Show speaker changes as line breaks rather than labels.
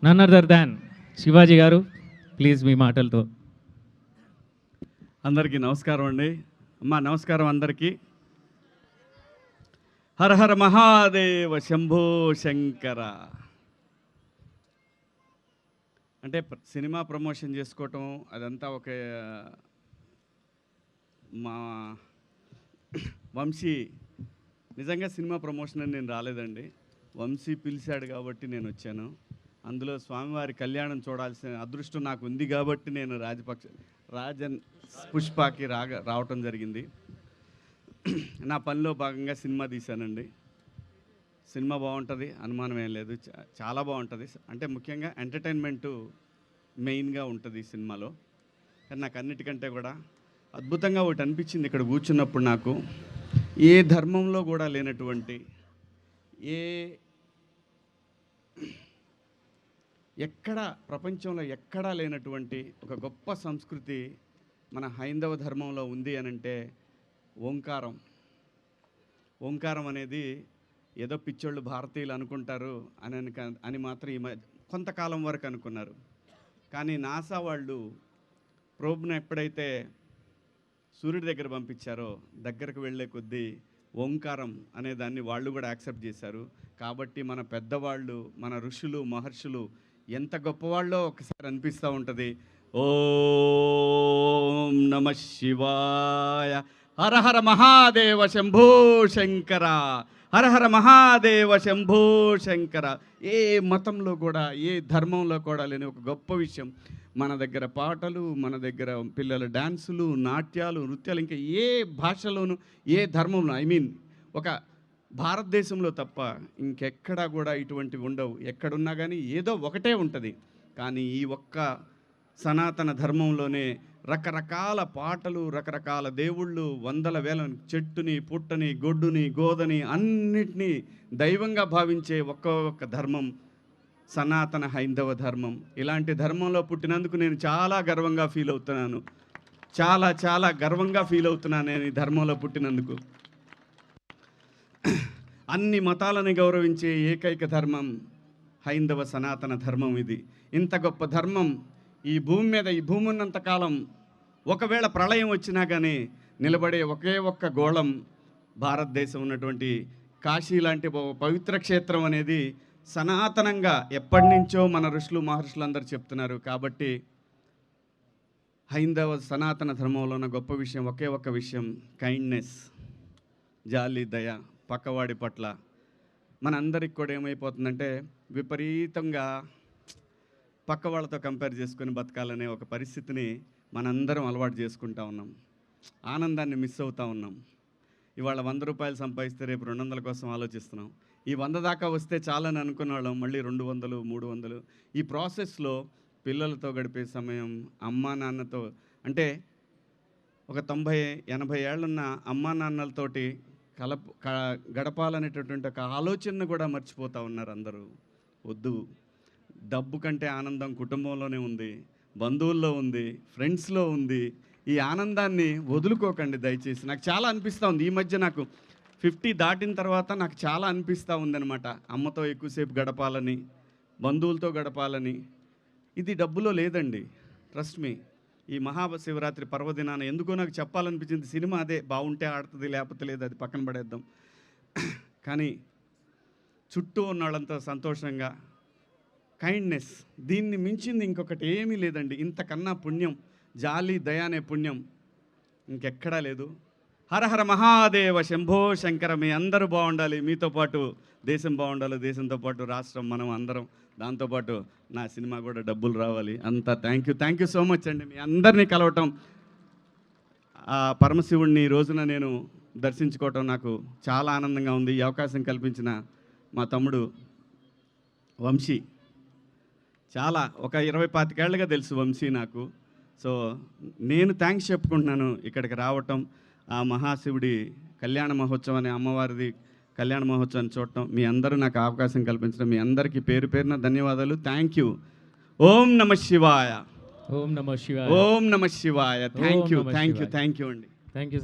None other than Shivaji గారు, please మీ మాటలతో.
అందరికీ నమస్కారం అండి. అమ్మా నమస్కారం అందరికీ. హర హర మహాదేవ శంభో శంకర. అంటే సినిమా ప్రమోషన్ చేసుకోవటం అదంతా ఒక మా వంశీ నిజంగా సినిమా ప్రమోషన్ అని నేను రాలేదండి. వంశీ పిలిచాడు కాబట్టి నేను వచ్చాను. అందులో స్వామివారి కళ్యాణం చూడాల్సిన అదృష్టం నాకు ఉంది కాబట్టి నేను రాజన్ పుష్పకి రావటం జరిగింది. నా పనిలో భాగంగా సినిమా తీశానండి. సినిమా బాగుంటుంది, అనుమానం ఏం లేదు, చాలా బాగుంటుంది. అంటే ముఖ్యంగా ఎంటర్టైన్మెంటు మెయిన్గా ఉంటుంది ఈ సినిమాలో. కానీ నాకు అన్నిటికంటే కూడా అద్భుతంగా ఒకటి అనిపించింది ఇక్కడ కూర్చున్నప్పుడు. నాకు ఏ ధర్మంలో కూడా లేనటువంటి, ఎక్కడ ప్రపంచంలో ఎక్కడా లేనటువంటి ఒక గొప్ప సంస్కృతి మన హైందవ ధర్మంలో ఉంది అనంటే ఓంకారం. ఓంకారం అనేది ఏదో పిచ్చోళ్ళు భారతీయులు అనుకుంటారు అని మాత్రం కొంతకాలం వరకు అనుకున్నారు. కానీ నాసా వాళ్ళు ప్రోబ్ను ఎప్పుడైతే సూర్యుడి దగ్గర పంపించారో దగ్గరకు వెళ్ళే కొద్దీ ఓంకారం అనే దాన్ని వాళ్ళు కూడా యాక్సెప్ట్ చేశారు. కాబట్టి మన పెద్దవాళ్ళు, మన ఋషులు, మహర్షులు ఎంత గొప్పవాళ్ళో ఒకసారి అనిపిస్తూ ఉంటుంది. ఓం నమ శివాయ, హర హర మహాదేవ శంభో శంకర, హర హర మహాదేవ శంభో శంకర. ఏ మతంలో కూడా, ఏ ధర్మంలో కూడా లేని ఒక గొప్ప విషయం. మన దగ్గర పాటలు, మన దగ్గర పిల్లల డ్యాన్సులు, నాట్యాలు, నృత్యాలు, ఇంకా ఏ భాషలోనూ, ఏ ధర్మంలో, ఒక భారతదేశంలో తప్ప ఇంకెక్కడా కూడా ఇటువంటివి ఉండవు. ఎక్కడున్నా కానీ ఏదో ఒకటే ఉంటుంది. కానీ ఈ ఒక్క సనాతన ధర్మంలోనే రకరకాల పాటలు, రకరకాల దేవుళ్ళు, వందల వేల, చెట్టుని, పుట్టని, గొడ్డుని, గోదని అన్నిటినీ దైవంగా భావించే ఒక్క ధర్మం సనాతన హైందవ ధర్మం. ఇలాంటి ధర్మంలో పుట్టినందుకు నేను చాలా గర్వంగా ఫీల్ అవుతున్నాను. చాలా చాలా గర్వంగా ఫీల్ అవుతున్నాను నేను ఈ ధర్మంలో పుట్టినందుకు. అన్ని మతాలని గౌరవించే ఏకైక ధర్మం హైందవ సనాతన ధర్మం. ఇది ఇంత గొప్ప ధర్మం ఈ భూమి మీద, ఈ భూమి ఉన్నంతకాలం ఒకవేళ ప్రళయం వచ్చినా కానీ నిలబడే ఒకే ఒక్క గోళం భారతదేశం ఉన్నటువంటి కాశీ లాంటి పవిత్ర క్షేత్రం అనేది సనాతనంగా ఎప్పటి నుంచో మన ఋషులు, మహర్షులు అందరూ చెప్తున్నారు. కాబట్టి హైందవ సనాతన ధర్మంలో ఉన్న గొప్ప విషయం ఒకే ఒక్క విషయం, కైండ్నెస్, జాలి, దయ పక్కవాడి పట్ల. మనందరికి కూడా ఏమైపోతుందంటే విపరీతంగా పక్క వాళ్ళతో కంపేర్ చేసుకొని బతకాలనే ఒక పరిస్థితిని మనందరం అలవాటు చేసుకుంటా ఉన్నాం. ఆనందాన్ని మిస్ అవుతూ ఉన్నాం. ఇవాళ 100 రూపాయలు సంపాదిస్తే రేపు 200 కోసం ఆలోచిస్తున్నాం. ఈ 100 దాకా వస్తే చాలని అనుకున్న వాళ్ళం మళ్ళీ 200, 300. ఈ ప్రాసెస్లో పిల్లలతో గడిపే సమయం, అమ్మా నాన్నతో, అంటే ఒక 90-80 ఏళ్ళున్న అమ్మా నాన్నలతోటి గడపాలనేటటువంటి ఒక ఆలోచనను కూడా మర్చిపోతూ ఉన్నారు అందరూ. వద్దు, డబ్బు కంటే ఆనందం కుటుంబంలోనే ఉంది, బంధువుల్లో ఉంది, ఫ్రెండ్స్లో ఉంది. ఈ ఆనందాన్ని వదులుకోకండి దయచేసి. నాకు చాలా అనిపిస్తూ ఉంది ఈ మధ్య, నాకు 50 దాటిన తర్వాత నాకు చాలా అనిపిస్తూ ఉందన్నమాట. అమ్మతో ఎక్కువసేపు గడపాలని, బంధువులతో గడపాలని. ఇది డబ్బులో లేదండి, ట్రస్ట్ మీ. ఈ మహాశివరాత్రి పర్వదినాన ఎందుకో నాకు చెప్పాలనిపించింది. సినిమా అదే, బాగుంటే ఆడుతుంది, లేకపోతే లేదు, అది పక్కన పడేద్దాం. కానీ చుట్టూ ఉన్న వాళ్ళంతా సంతోషంగా, కైండ్నెస్, దీన్ని మించింది ఇంకొకటి ఏమీ లేదండి. ఇంతకన్నా పుణ్యం, జాలి, దయ అనే పుణ్యం ఇంకెక్కడా లేదు. హర హర మహాదేవ శంభో శంకర. మీ అందరూ బాగుండాలి, మీతో పాటు దేశం బాగుండాలి, దేశంతో పాటు రాష్ట్రం, మనం అందరం, దాంతోపాటు నా సినిమా కూడా డబ్బులు రావాలి. అంతా థ్యాంక్ యూ సో మచ్ అండి. మీ అందరినీ కలవటం, ఆ పరమశివుడిని ఈ రోజున నేను దర్శించుకోవటం నాకు చాలా ఆనందంగా ఉంది. ఈ అవకాశం కల్పించిన మా తమ్ముడు వంశీ, చాలా ఒక 20-25 ఏళ్ళుగా తెలుసు వంశీ నాకు. సో నేను థ్యాంక్స్ చెప్పుకుంటున్నాను ఇక్కడికి రావటం, ఆ మహాశివుడి కళ్యాణ మహోత్సవం అనే అమ్మవారిది కళ్యాణ మహోత్సవాన్ని చూడటం, మీ అందరూ నాకు అవకాశం కల్పించడం, మీ అందరికీ పేరు పేరున ధన్యవాదాలు. Thank you. ఓం నమ శివాయ.
ఓం నమ శివాయ.
ఓం నమ శివాయ. థ్యాంక్ యూ అండి.
Thank you.